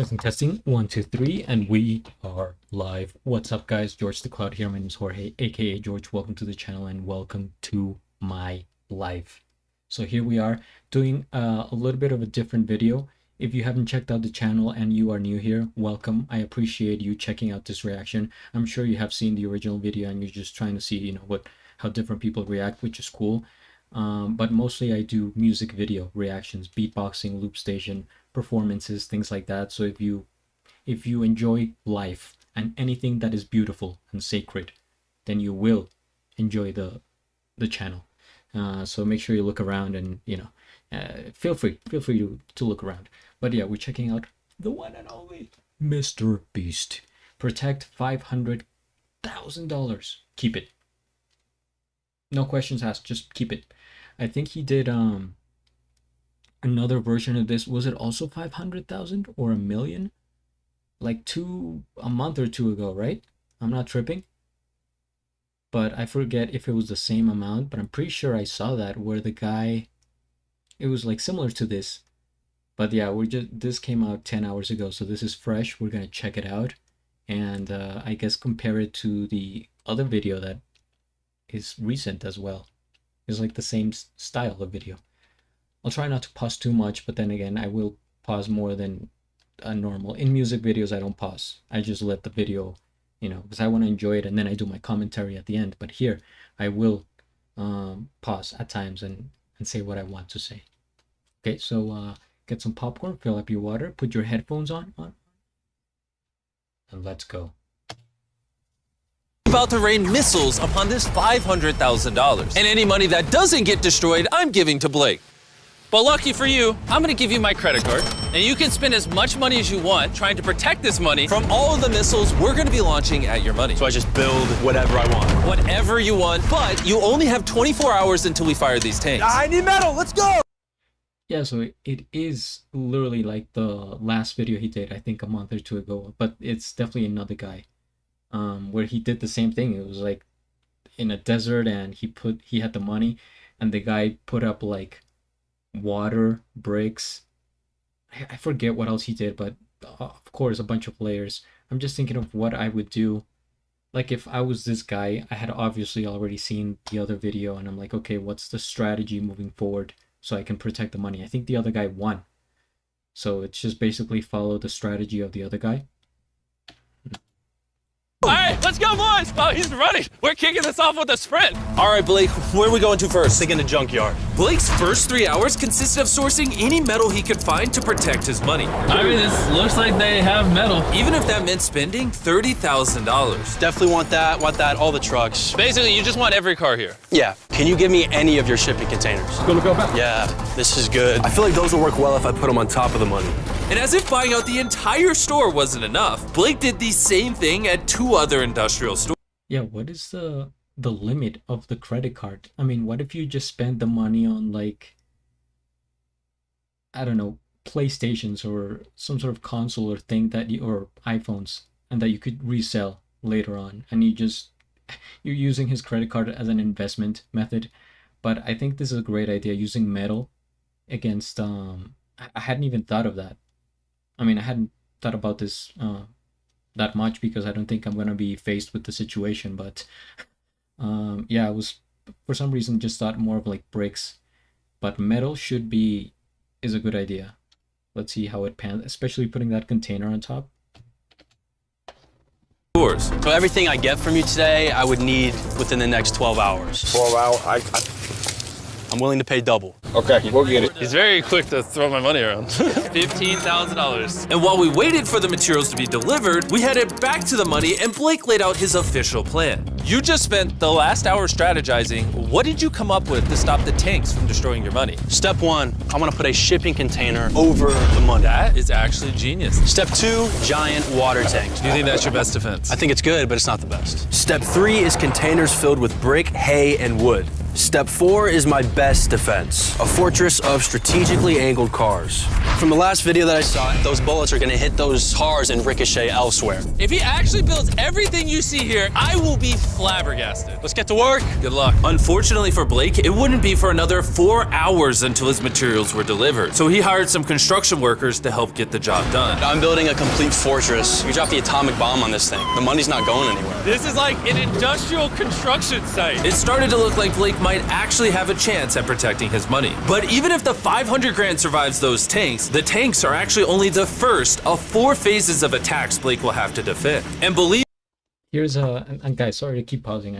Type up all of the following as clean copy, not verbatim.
Testing, testing. 1, 2, 3, and we are live. What's up, guys? George the Cloud here. My name is Jorge, aka George. Welcome to the channel and welcome to my life. So here we are doing a little bit of a different video. If you haven't checked out the channel and you are new here, welcome. I appreciate you checking out this reaction. I'm sure you have seen the original video and you're just trying to see, how different people react, which is cool. But mostly I do music video reactions, beatboxing, loop station, performances, things like that. So if you enjoy life and anything that is beautiful and sacred, then you will enjoy the channel. So make sure you look around and feel free to look around. But yeah, we're checking out the one and only MrBeast. Protect $500,000. Keep it. No questions asked, just keep it. I think he did another version of this. Was it also 500,000 or a million? Like a month or two ago, right? I'm not tripping. But I forget if it was the same amount, but I'm pretty sure I saw that where the guy, it was like similar to this. But yeah, this came out 10 hours ago, so this is fresh. We're gonna check it out and I guess compare it to the other video that is recent as well. It's like the same style of video. I'll try not to pause too much, but then again, I will pause more than normal. In music videos, I don't pause. I just let the video, because I want to enjoy it, and then I do my commentary at the end. But here, I will pause at times and say what I want to say. Okay, so get some popcorn, fill up your water, put your headphones on, and let's go. About to rain missiles upon this $500,000. And any money that doesn't get destroyed, I'm giving to Blake. But lucky for you, I'm gonna give you my credit card, and you can spend as much money as you want trying to protect this money from all of the missiles we're gonna be launching at your money. So I just build whatever I want. Whatever you want, but you only have 24 hours until we fire these tanks. I need metal, let's go! Yeah, so it is literally like the last video he did, I think a month or two ago, but it's definitely another guy. Where he did the same thing. It was like in a desert and he had the money and the guy put up like water, bricks. I forget what else he did, but of course a bunch of layers. I'm just thinking of what I would do. Like if I was this guy, I had obviously already seen the other video and I'm like, okay, what's the strategy moving forward so I can protect the money? I think the other guy won. So it's just basically follow the strategy of the other guy. All right, let's go, boys. Oh, he's running. We're kicking this off with a sprint. All right, Blake, where are we going to first? Think in the junkyard. Blake's first 3 hours consisted of sourcing any metal he could find to protect his money. I mean, this looks like they have metal. Even if that meant spending $30,000. Definitely want that, all the trucks. Basically, you just want every car here. Yeah, can you give me any of your shipping containers? Gonna go back. Yeah, this is good. I feel like those will work well if I put them on top of the money. And as if buying out the entire store wasn't enough, Blake did the same thing at 2 other industrial stores. Yeah, what is the limit of the credit card? I mean, what if you just spend the money on like, I don't know, PlayStations or some sort of console or thing or iPhones, and that you could resell later on, and you're using his credit card as an investment method. But I think this is a great idea, using metal against I hadn't even thought of that. I mean, I hadn't thought about this that much because I don't think I'm going to be faced with the situation. But yeah, I was, for some reason, just thought more of like bricks. But metal is a good idea. Let's see how it pans, especially putting that container on top. So everything I get from you today, I would need within the next 12 hours. 12 hours? I'm willing to pay double. Okay, we'll get it. He's very quick to throw my money around. $15,000. And while we waited for the materials to be delivered, we headed back to the money and Blake laid out his official plan. You just spent the last hour strategizing. What did you come up with to stop the tanks from destroying your money? Step 1, I want to put a shipping container over the money. That is actually genius. Step 2, giant water tanks. Do you think that's your best defense? I think it's good, but it's not the best. Step 3 is containers filled with brick, hay, and wood. Step 4 is my best defense, a fortress of strategically angled cars. From the last video that I saw, those bullets are gonna hit those cars and ricochet elsewhere. If he actually builds everything you see here, I will be flabbergasted. Let's get to work. Good luck. Unfortunately for Blake, it wouldn't be for another 4 hours until his materials were delivered. So he hired some construction workers to help get the job done. I'm building a complete fortress. You drop the atomic bomb on this thing, the money's not going anywhere. This is like an industrial construction site. It started to look like Blake might actually have a chance at protecting his money. But even if the 500 grand survives those tanks, the tanks are actually only the first of 4 phases of attacks Blake will have to defend. And believe Here's a, and guys, sorry to keep pausing.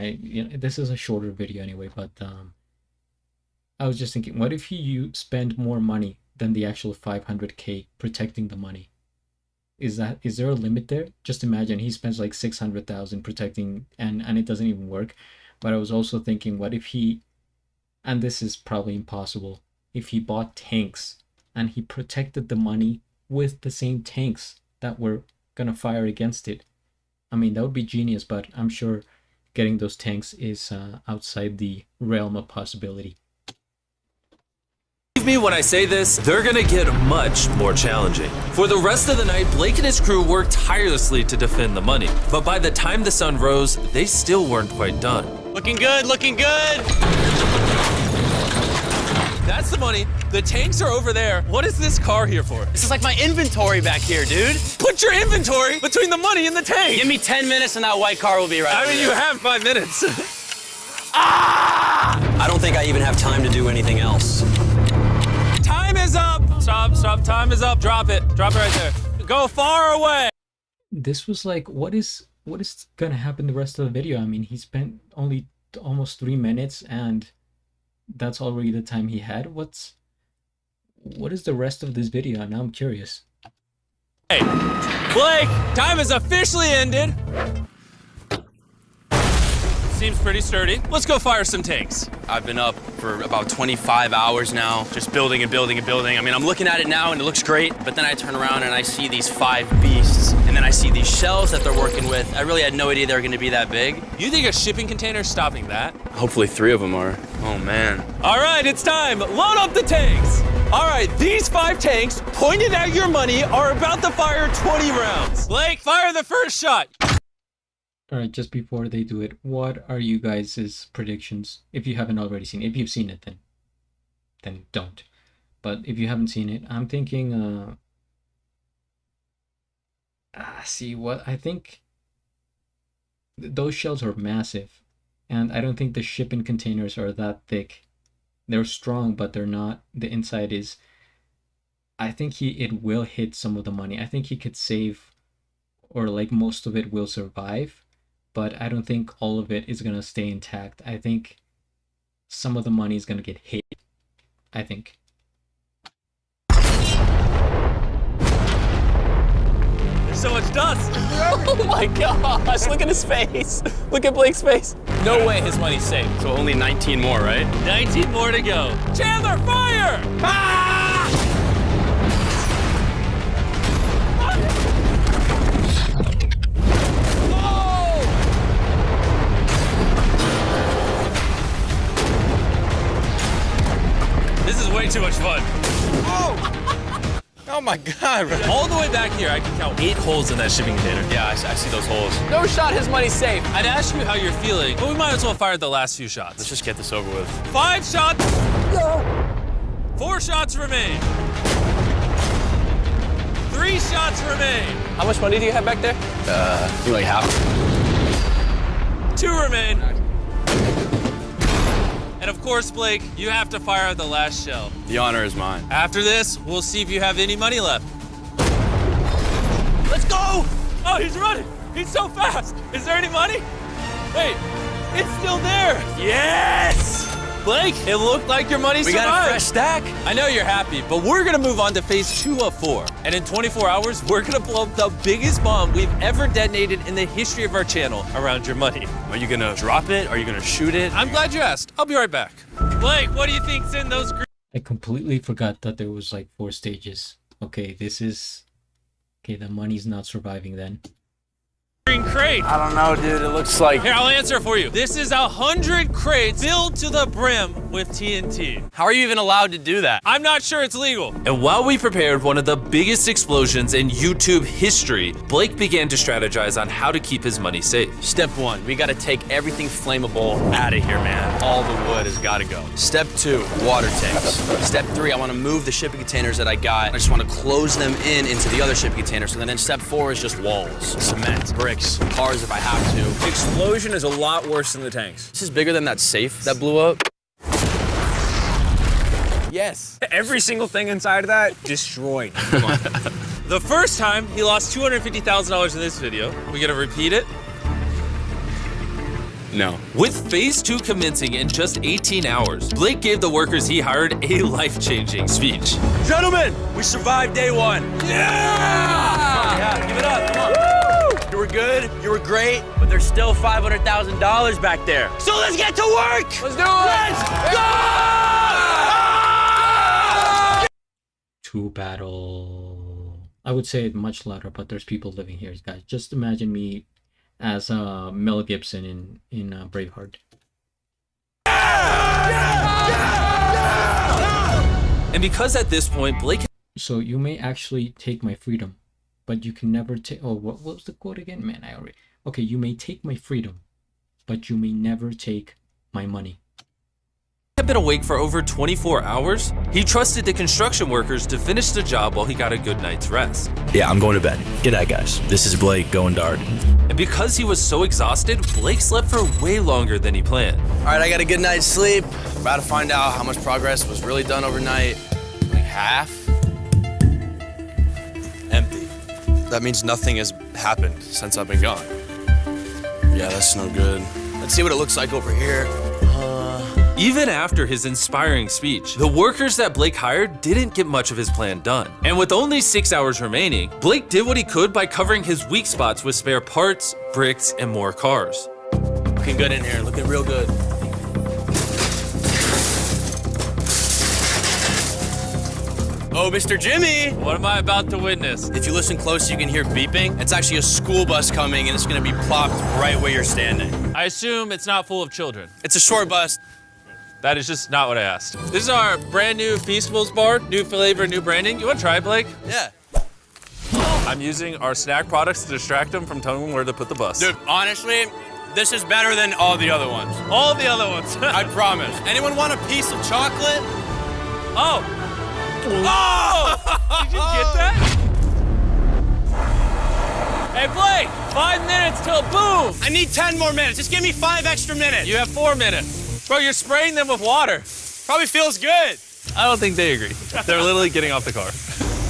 This is a shorter video anyway, but I was just thinking, what if you spend more money than the actual 500k protecting the money? Is there a limit there? Just imagine he spends like 600,000 protecting and it doesn't even work. But I was also thinking, what if he, and this is probably impossible, if he bought tanks and he protected the money with the same tanks that were gonna fire against it. I mean, that would be genius, but I'm sure getting those tanks is outside the realm of possibility. me when I say this, they're gonna get much more challenging. For the rest of the night, Blake and his crew worked tirelessly to defend the money. But by the time the sun rose, they still weren't quite done. Looking good, looking good. That's the money. The tanks are over there. What is this car here for? This is like my inventory back here, dude. Put your inventory between the money and the tank. Give me 10 minutes and that white car will be right I mean, there. you have 5 minutes. I don't think I even have time to do anything else. Time is up. Stop. Time is up. Drop it. Drop it right there. Go far away. This was like, what is gonna happen the rest of the video? I mean, he spent only almost 3 minutes and that's already the time he had. What is the rest of this video? Now I'm curious. Hey, Blake, time has officially ended. Seems pretty sturdy. Let's go fire some tanks. I've been up for about 25 hours now, just building and building and building. I mean, I'm looking at it now and it looks great, but then I turn around and I see these 5 beasts, and then I see these shells that they're working with. I really had no idea they were gonna be that big. You think a shipping container is stopping that? Hopefully 3 of them are. Oh man. All right, it's time. Load up the tanks. All right, these 5 tanks pointed at your money are about to fire 20 rounds. Blake, fire the first shot. All right, just before they do it, what are you guys' predictions? If you haven't already seen it, if you've seen it, then don't. But if you haven't seen it, I'm thinking, I think those shells are massive, and I don't think the shipping containers are that thick. They're strong, but they're not. The inside is. I think it will hit some of the money. I think he could save, or like most of it will survive. But I don't think all of it is going to stay intact. I think some of the money is going to get hit. I think. There's so much dust. Oh my gosh, look at his face. Look at Blake's face. No way his money's safe. So only 19 more, right? 19 more to go. Chandler, fire! Ah! This is way too much fun. Oh my God. All the way back here, I can count 8 holes in that shipping container. Yeah, I see those holes. No shot, his money's safe. I'd ask you how you're feeling, but we might as well fire the last few shots. Let's just get this over with. 5 shots. 4 shots remain. 3 shots remain. How much money do you have back there? I think like half. 2 remain. And of course, Blake, you have to fire the last shell. The honor is mine. After this, we'll see if you have any money left. Let's go! Oh, he's running. He's so fast. Is there any money? Wait, it's still there. Yes! Blake, it looked like your money survived. We got a fresh stack. I know you're happy, but we're gonna move on to phase 2 of 4. And in 24 hours, we're gonna blow up the biggest bomb we've ever detonated in the history of our channel around your money. Are you gonna drop it? Are you gonna shoot it? I'm glad you asked. I'll be right back. Blake, what do you think's in those green? I completely forgot that there was like 4 stages. Okay, the money's not surviving then. crate. I don't know, dude. It looks like... Here, I'll answer it for you. This is 100 crates filled to the brim with TNT. How are you even allowed to do that? I'm not sure it's legal. And while we prepared one of the biggest explosions in YouTube history, Blake began to strategize on how to keep his money safe. Step 1, we gotta take everything flammable out of here, man. All the wood has gotta go. Step 2, water tanks. Step 3, I wanna move the shipping containers that I got. I just wanna close them into the other shipping containers. So then step 4 is just walls, cement, bricks, cars if I have to. The explosion is a lot worse than the tanks. This is bigger than that safe that blew up. Yes. Every single thing inside of that, destroyed. Come on. The first time, he lost $250,000 in this video. We gonna repeat it? No. With phase 2 commencing in just 18 hours, Blake gave the workers he hired a life-changing speech. Gentlemen, we survived day 1. Yeah, give it up, come on. Woo! You were good, you were great, but there's still $500,000 back there. So let's get to work! Let's do it! Let's go! To battle. I would say it much louder, but there's people living here, guys. Just imagine me as Mel Gibson in Braveheart. And because at this point, Blake... So you may actually take my freedom, but you can never take... Oh, what was the quote again? Man, I already... Okay, you may take my freedom, but you may never take my money. Had been awake for over 24 hours, he trusted the construction workers to finish the job while he got a good night's rest. Yeah, I'm going to bed. G'day, guys. This is Blake going dark. And because he was so exhausted, Blake slept for way longer than he planned. All right, I got a good night's sleep. About to find out how much progress was really done overnight. Like half? Empty. That means nothing has happened since I've been gone. Yeah, that's no good. Let's see what it looks like over here. Even after his inspiring speech, the workers that Blake hired didn't get much of his plan done. And with only 6 hours remaining, Blake did what he could by covering his weak spots with spare parts, bricks, and more cars. Looking good in here, looking real good. Oh, Mr. Jimmy! What am I about to witness? If you listen close, you can hear beeping. It's actually a school bus coming, and it's gonna be plopped right where you're standing. I assume it's not full of children. It's a short bus. That is just not what I asked. This is our brand new Feastables bar, new flavor, new branding. You wanna try it, Blake? Yeah. I'm using our snack products to distract them from telling them where to put the bus. Dude, honestly, this is better than all the other ones. All the other ones. I promise. Anyone want a piece of chocolate? Oh! Oh! Did you get that? Hey, Blake, 5 minutes till boom! I need 10 more minutes. Just give me 5 extra minutes. You have 4 minutes. Bro, you're spraying them with water. Probably feels good. I don't think they agree. They're literally getting off the car.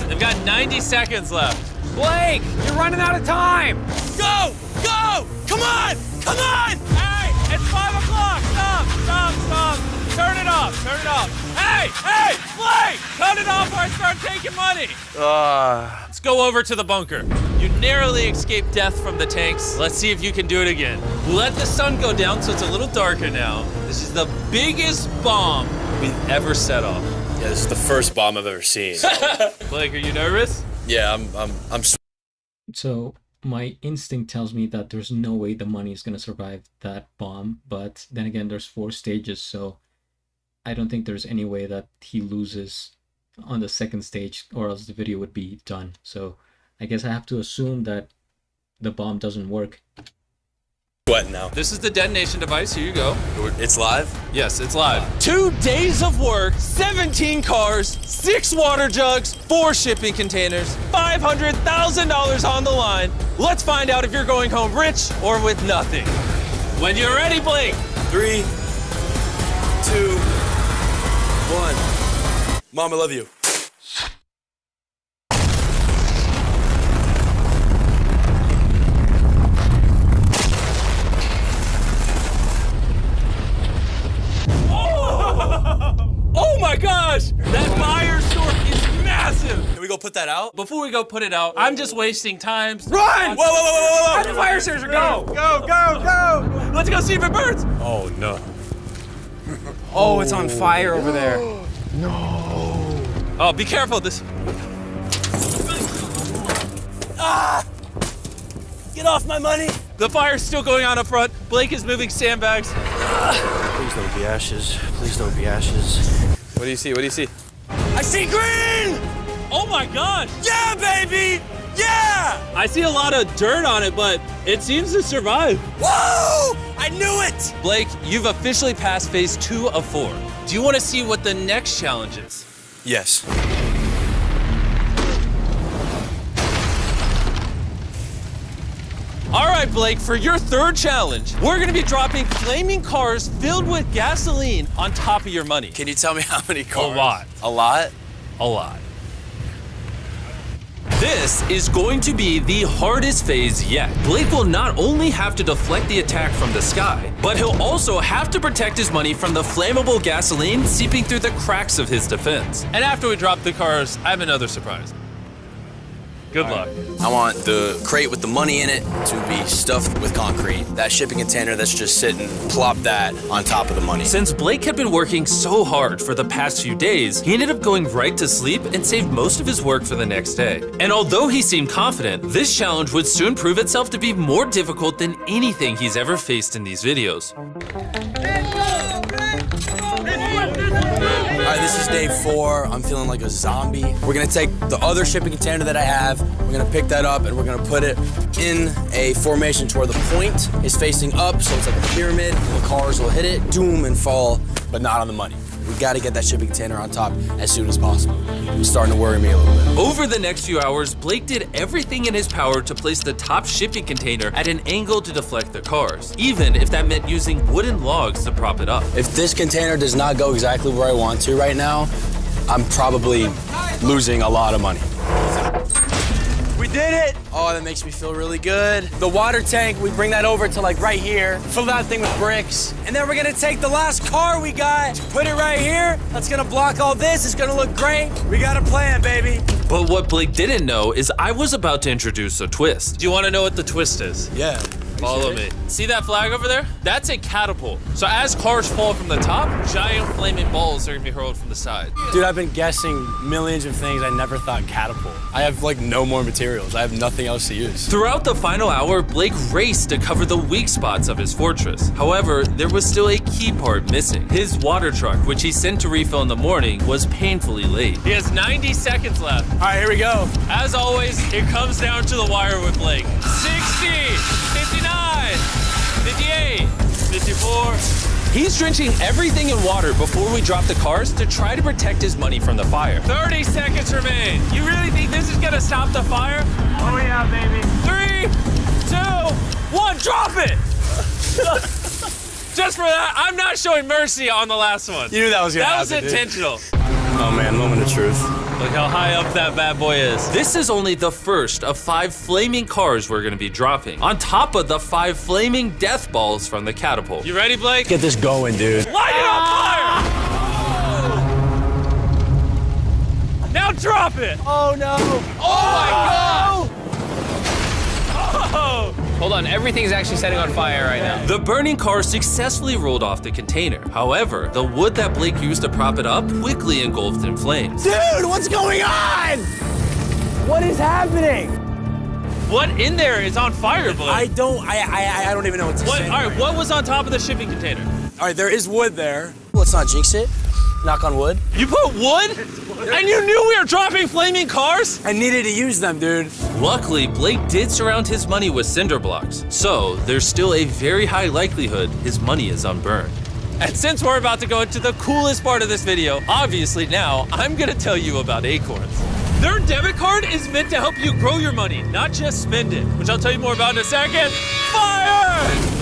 They've got 90 seconds left. Blake, you're running out of time. Go! Go! Come on! Come on! Hey, it's 5 o'clock. Stop, stop, stop. Turn it off, turn it off. Hey, hey, Blake! Cut it off or I start taking money. Let's go over to the bunker. You narrowly escaped death from the tanks. Let's see if you can do it again. Let the sun go down so it's a little darker now. This is the biggest bomb we've ever set off. Yeah, this is the first bomb I've ever seen. Blake, are you nervous? Yeah, I'm So my instinct tells me that there's no way the money is going to survive that bomb. But then again, there's 4 stages, so I don't think there's any way that he loses on the second stage, or else the video would be done. So I guess I have to assume that the bomb doesn't work. sweating now. This is the detonation device. Here you go. It's live? Yes, it's live. 2 days of work, 17 cars, 6 water jugs, 4 shipping containers, $500,000 on the line. Let's find out if you're going home rich or with nothing. When you're ready, Blake. 3, 2, 1. Mom, I love you. Oh my gosh! That buyer store is massive! Can we go put that out? Before we go put it out, I'm just wasting time. Run! Whoa! The fire stairs are go! Go, go, go! Let's go see if it burns! Oh, no. Oh, it's on fire over there. Oh, be careful. This. Get off my money! The fire's still going on up front. Blake is moving sandbags. Please don't be ashes. Please don't be ashes. What do you see? What do you see? I see green! Oh my God! Yeah, baby! Yeah! I see a lot of dirt on it, but it seems to survive. Whoa! I knew it! Blake, you've officially passed phase 2 of 4. Do you want to see what the next challenge is? Yes. All right, Blake, for your third challenge, we're gonna be dropping flaming cars filled with gasoline on top of your money. Can you tell me how many cars? lot. A lot? A lot. This is going to be the hardest phase yet. Blake will not only have to deflect the attack from the sky, but he'll also have to protect his money from the flammable gasoline seeping through the cracks of his defense. And after we drop the cars, I have another surprise. Good luck. I want the crate with the money in it to be stuffed with concrete. That shipping container that's just sitting, plop that on top of the money. Since Blake had been working so hard for the past few days, he ended up going right to sleep and saved most of his work for the next day. And although he seemed confident, this challenge would soon prove itself to be more difficult than anything he's ever faced in these videos. All right, this is day 4. I'm feeling like a zombie. We're gonna take the other shipping container that I have, we're gonna pick that up and we're gonna put it in a formation to where the point is facing up, so it's like a pyramid. The cars will hit it, doom, and fall, but not on the money. We gotta get that shipping container on top as soon as possible. It's starting to worry me a little bit. Over the next few hours, Blake did everything in his power to place the top shipping container at an angle to deflect the cars, even if that meant using wooden logs to prop it up. If this container does not go exactly where I want to right now, I'm probably losing a lot of money. We did it! Oh, that makes me feel really good. The water tank, we bring that over to like right here, fill that thing with bricks, and then we're gonna take the last car we got, put it right here. That's gonna block all this, it's gonna look great. We got a plan, baby. But what Blake didn't know is I was about to introduce a twist. Do you want to know what the twist is? Yeah. Follow me. See that flag over there? That's a catapult. So as cars fall from the top, giant flaming balls are gonna be hurled from the side. Dude, I've been guessing millions of things. I never thought catapult. I have like no more materials. I have nothing else to use. Throughout the final hour, Blake raced to cover the weak spots of his fortress. However, there was still a key part missing. His water truck, which he sent to refill in the morning, was painfully late. He has 90 seconds left. All right, here we go. As always, it comes down to the wire with Blake. 60, 59, 58, 54. He's drenching everything in water before we drop the cars to try to protect his money from the fire. 30 seconds remain. You really think this is gonna stop the fire? Oh yeah, baby. 3, 2, 1, drop it! Just for that, I'm not showing mercy on the last one. You knew that was gonna That happen, was dude. intentional. Oh man, moment of truth. Look how high up that bad boy is. This is only the first of 5 flaming cars we're gonna be dropping, on top of the 5 flaming death balls from the catapult. You ready, Blake? Get this going, dude. Light it on fire! Now drop it! Oh no! Oh my God! Oh! Hold on, everything's actually setting on fire right now. The burning car successfully rolled off the container. However, the wood that Blake used to prop it up quickly engulfed in flames. Dude, what's going on? What is happening? What in there is on fire, Blake? I don't even know what to say. All right, what was on top of the shipping container? All right, there is wood there. Let's not jinx it. Knock on wood. You put wood? And you knew we were dropping flaming cars? I needed to use them, dude. Luckily, Blake did surround his money with cinder blocks, so there's still a very high likelihood his money is unburned. And since we're about to go into the coolest part of this video, obviously now I'm gonna tell you about Acorns. Their debit card is meant to help you grow your money, not just spend it, which I'll tell you more about in a second. Fire!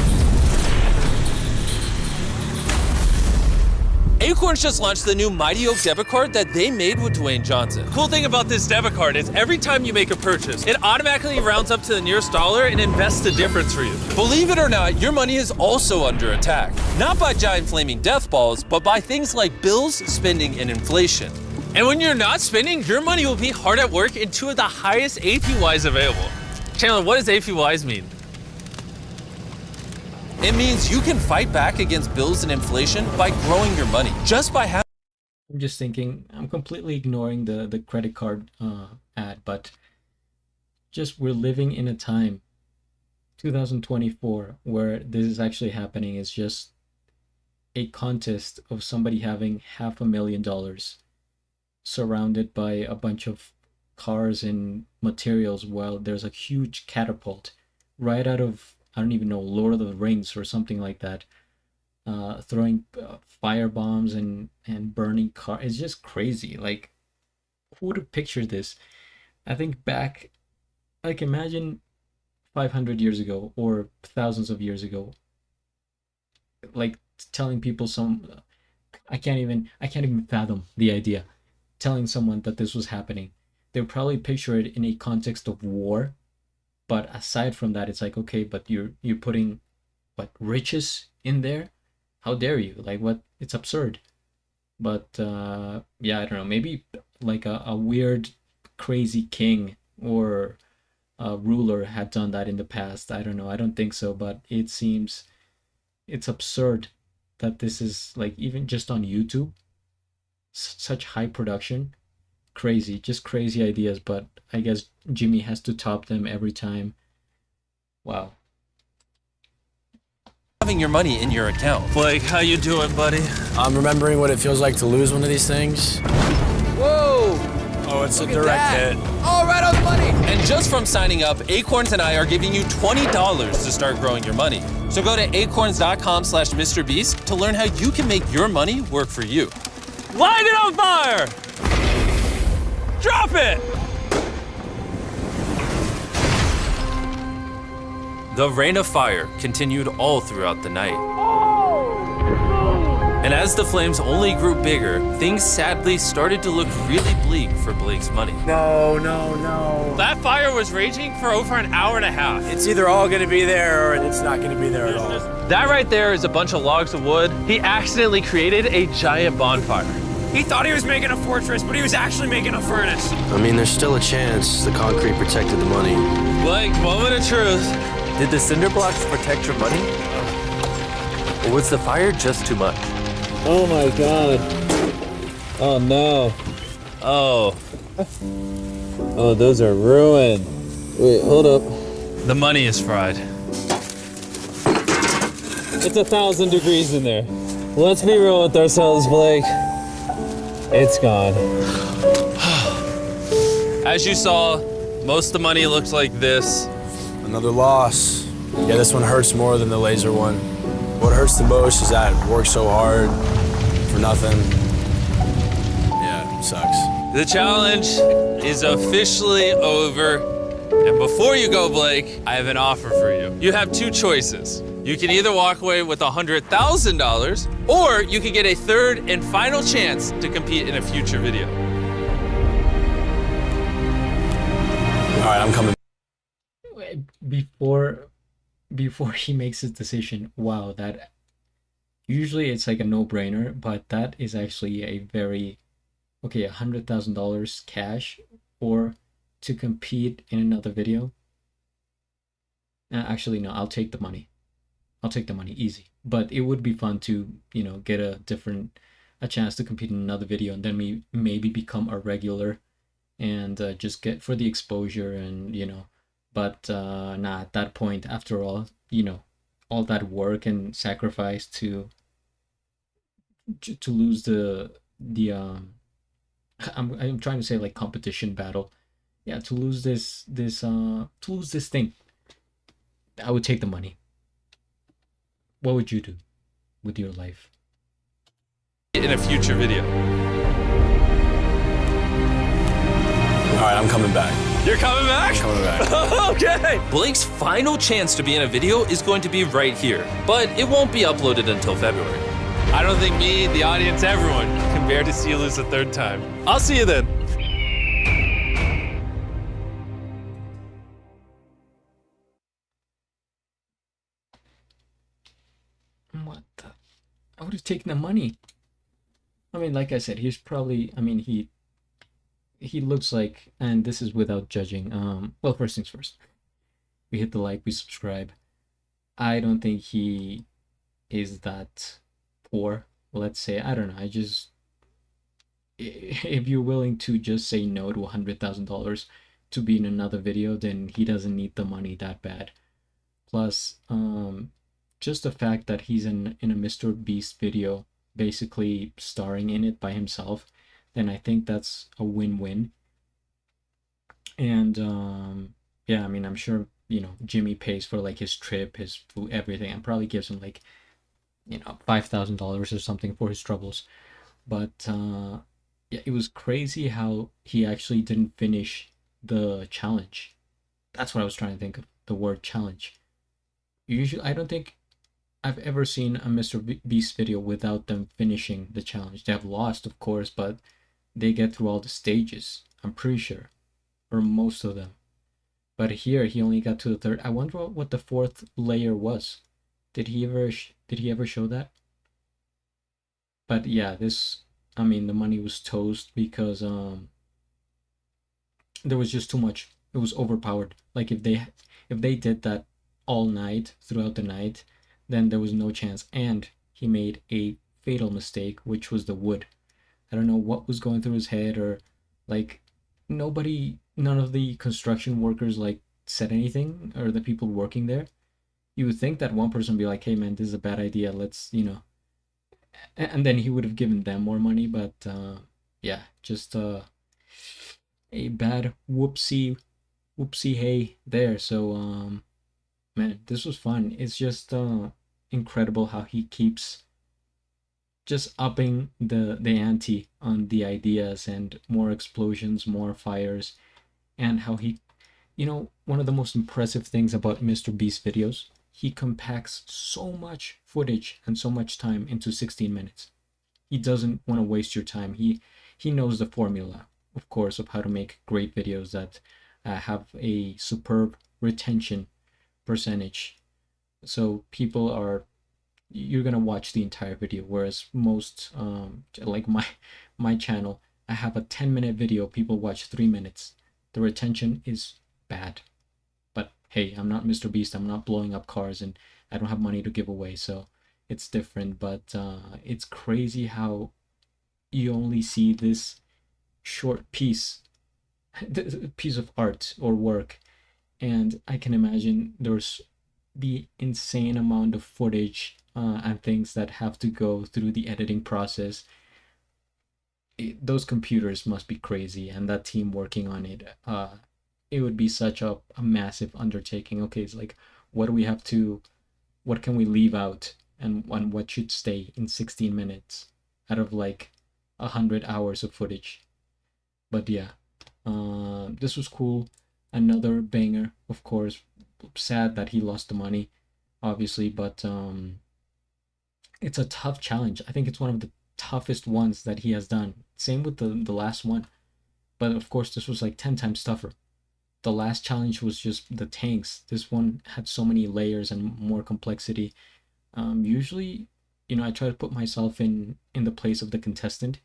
Acorns just launched the new Mighty Oak debit card that they made with Dwayne Johnson. Cool thing about this debit card is every time you make a purchase, it automatically rounds up to the nearest dollar and invests the difference for you. Believe it or not, your money is also under attack. Not by giant flaming death balls, but by things like bills, spending, and inflation. And when you're not spending, your money will be hard at work in 2 of the highest APYs available. Chandler, what does APYs mean? It means you can fight back against bills and inflation by growing your money, just by having. I'm just thinking, I'm completely ignoring the credit card ad, but just we're living in a time 2024, where this is actually happening, is just a contest of somebody having $500,000 surrounded by a bunch of cars and materials, while there's a huge catapult right out of, I don't even know, Lord of the Rings or something like that, throwing fire bombs and burning cars. It's just crazy. Like, who would have pictured this? I think back, like, imagine 500 years ago or thousands of years ago, like telling people I can't even fathom the idea, telling someone that this was happening. They would probably picture it in a context of war, but aside from that, it's like, okay, but you're putting what, riches in there? How dare you? Like, what? It's absurd. But yeah, I don't know, maybe like a weird crazy king or a ruler had done that in the past. I don't know, I don't think so, but it seems it's absurd that this is, like, even just on YouTube, such high production. Crazy, just crazy ideas, but I guess Jimmy has to top them every time. Wow. Having your money in your account. Blake, how you doing, buddy? I'm remembering what it feels like to lose one of these things. Whoa! Oh, it's a Look at direct that. hit. Oh, right on the money! And just from signing up, Acorns and I are giving you $20 to start growing your money. So go to acorns.com/MrBeast to learn how you can make your money work for you. Light it on fire! Drop it! The rain of fire continued all throughout the night. And as the flames only grew bigger, things sadly started to look really bleak for Blake's money. No, no, no. That fire was raging for over an hour and a half. It's either all gonna be there or it's not gonna be there at all. That right there is a bunch of logs of wood. He accidentally created a giant bonfire. He thought he was making a fortress, but he was actually making a furnace. I mean, there's still a chance the concrete protected the money. Blake, moment of truth. Did the cinder blocks protect your money? Or was the fire just too much? Oh my god. Oh no. Oh. Oh, those are ruined. Wait, hold up. The money is fried. It's 1,000 degrees in there. Let's be real with ourselves, Blake. It's gone. As you saw, most of the money looks like this. Another loss. Yeah, this one hurts more than the laser one. What hurts the most is that I worked so hard for nothing. Yeah, it sucks. The challenge is officially over. And before you go, Blake, I have an offer for you. You have two choices. You can either walk away with $100,000, or you can get a third and final chance to compete in a future video. All right, I'm coming. Before he makes his decision, wow, that usually it's like a no-brainer, but that is actually a very, okay, $100,000 cash or to compete in another video. Actually, no, I'll take the money. I'll take the money, easy. But it would be fun to, get a chance to compete in another video, and then maybe become a regular and just get for the exposure and, but nah, at that point, after all, all that work and sacrifice to lose the I'm trying to say, like, competition battle. Yeah, to lose this thing, I would take the money. What would you do with your life? In a future video. All right, I'm coming back. You're coming back? I'm coming back. Okay. Blake's final chance to be in a video is going to be right here, but it won't be uploaded until February. I don't think me, the audience, everyone can bear to see you lose a third time. I'll see you then. What the? I would have taken the money. I mean, like I said, he's probably, he looks like, and this is without judging. Well, first things first. We hit the like, we subscribe. I don't think he is that poor, let's say. I don't know. If you're willing to just say no to $100,000 to be in another video, then he doesn't need the money that bad. plus just the fact that he's in a MrBeast video, basically starring in it by himself, then I think that's a win-win. And yeah, I mean, I'm sure, you know, Jimmy pays for like his trip, his food, everything, and probably gives him like, you know, $5,000 or something for his troubles. But yeah, it was crazy how he actually didn't finish the challenge. That's what I was trying to think of, the word challenge. Usually, I don't think I've ever seen a MrBeast video without them finishing the challenge. They have lost, of course, but they get through all the stages, I'm pretty sure, or most of them. But here, he only got to the third. I wonder what the fourth layer was. Did he ever show that? But yeah, this, I mean, the money was toast because there was just too much. It was overpowered. Like if they did that all night, throughout the night, then there was no chance. And he made a fatal mistake, which was the wood. I don't know what was going through his head, or like none of the construction workers like said anything, or the people working there. You would think that one person would be like, hey man, this is a bad idea, let's, you know, and then he would have given them more money. But yeah, just a bad whoopsie hey there. So man, this was fun. It's just incredible how he keeps just upping the ante on the ideas, and more explosions, more fires, and how he, you know, one of the most impressive things about MrBeast videos, he compacts so much footage and so much time into 16 minutes. He doesn't want to waste your time. He knows the formula, of course, of how to make great videos that have a superb retention percentage. So people are, you're gonna watch the entire video, whereas most like my channel, I have a 10-minute video, people watch 3 minutes. The retention is bad. But hey, I'm not MrBeast, I'm not blowing up cars, and I don't have money to give away, so it's different. But it's crazy how you only see this short piece of art or work, and I can imagine there's the insane amount of footage and things that have to go through the editing process. Those computers must be crazy, and that team working on it, it would be such a massive undertaking. Okay, it's like, what can we leave out, and what should stay in 16 minutes out of like 100 hours of footage. But yeah, this was cool. Another banger, of course. Sad that he lost the money, obviously, but it's a tough challenge. I think it's one of the toughest ones that he has done. Same with the last one, but of course this was like 10 times tougher. The last challenge was just the tanks. This one had so many layers and more complexity. Usually, you know, I try to put myself in the place of the contestant,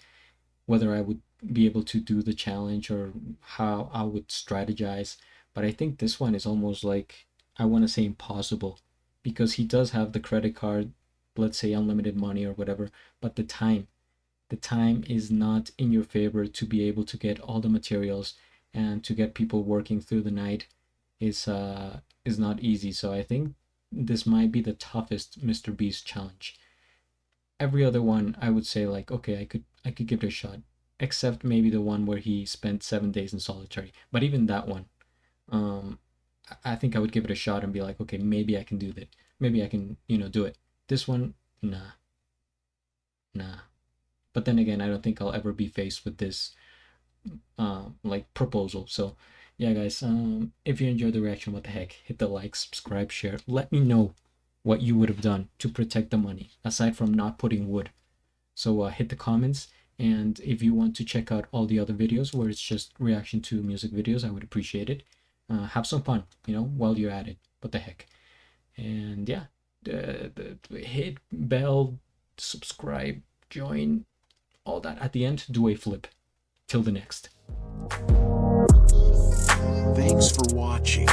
whether I would be able to do the challenge or how I would strategize. But I think this one is almost like, I want to say impossible, because he does have the credit card, let's say unlimited money or whatever, but the time is not in your favor to be able to get all the materials and to get people working through the night is not easy. So I think this might be the toughest MrBeast challenge. Every other one I would say like, okay, I could give it a shot, except maybe the one where he spent 7 days in solitary. But even that one, I think I would give it a shot and be like, okay, maybe I can do that. Maybe I can, you know, do it. This one, nah. But then again, I don't think I'll ever be faced with this like proposal. So yeah, guys, if you enjoyed the reaction, what the heck, hit the like, subscribe, share. Let me know what you would have done to protect the money aside from not putting wood. So hit the comments, and if you want to check out all the other videos where it's just reaction to music videos, I would appreciate it. Have some fun, you know, while you're at it. What the heck. And yeah, hit bell, subscribe, join, all that. At the end, do a flip. Till the next. Thanks for watching.